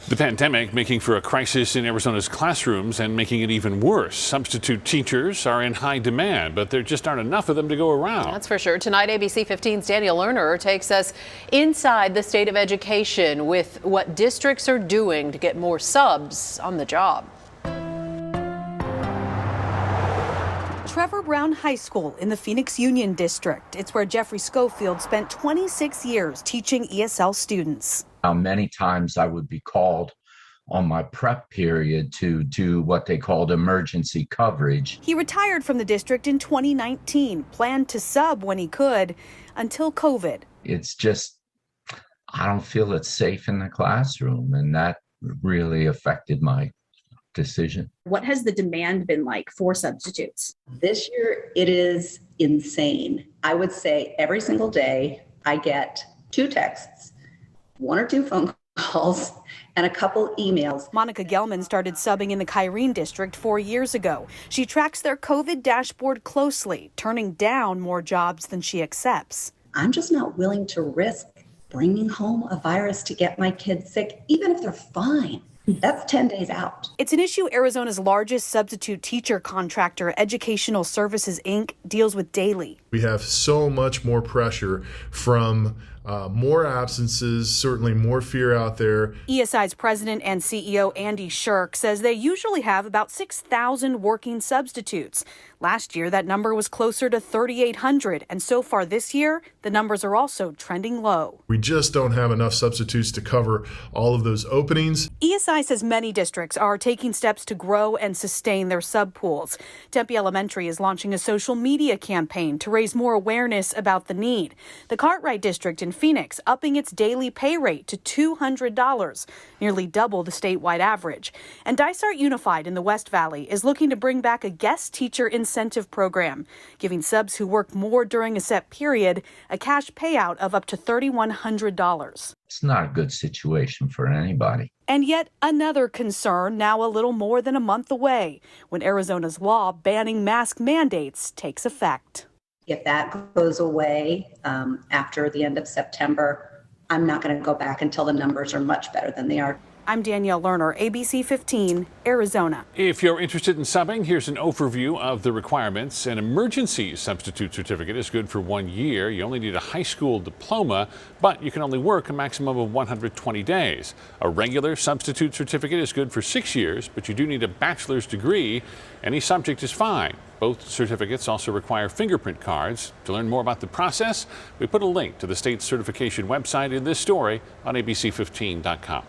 The pandemic making for a crisis in Arizona's classrooms and making it even worse. Substitute teachers are in high demand, but there just aren't enough of them to go around. That's for sure. Tonight, ABC 15's Daniel Lerner takes us inside the state of education with what districts are doing to get more subs on the job. Trevor Brown High School in the Phoenix Union District. It's where Jeffrey Schofield spent 26 years teaching ESL students. How many times I would be called on my prep period to do what they called emergency coverage. He retired from the district in 2019, planned to sub when he could, until COVID. It's just, I don't feel it's safe in the classroom, and that really affected my decision. What has the demand been like for substitutes? This year, it is insane. I would say every single day I get 2 texts, 1 or 2 phone calls, and a couple emails. Monica Gelman started subbing in the Kyrene district 4 years ago. She tracks their COVID dashboard closely, turning down more jobs than she accepts. I'm just not willing to risk bringing home a virus to get my kids sick, even if they're fine. That's 10 days out. It's an issue Arizona's largest substitute teacher contractor, Educational Services, Inc., deals with daily. We have so much more pressure from more absences, certainly more fear out there. ESI's president and CEO Andy Shirk says they usually have about 6,000 working substitutes. Last year, that number was closer to 3,800, and so far this year, the numbers are also trending low. We just don't have enough substitutes to cover all of those openings. ESI says many districts are taking steps to grow and sustain their sub pools. Tempe Elementary is launching a social media campaign to raise more awareness about the need. The Cartwright District in Phoenix upping its daily pay rate to $200, nearly double the statewide average. And Dysart Unified in the West Valley is looking to bring back a guest teacher incentive program, giving subs who work more during a set period a cash payout of up to $3,100. It's not a good situation for anybody. And yet another concern now a little more than a month away when Arizona's law banning mask mandates takes effect. If that goes away after the end of September, I'm not going to go back until the numbers are much better than they are. I'm Danielle Lerner, ABC 15, Arizona. If you're interested in subbing, here's an overview of the requirements. An emergency substitute certificate is good for 1 year. You only need a high school diploma, but you can only work a maximum of 120 days. A regular substitute certificate is good for 6 years, but you do need a bachelor's degree. Any subject is fine. Both certificates also require fingerprint cards. To learn more about the process, we put a link to the state certification website in this story on abc15.com.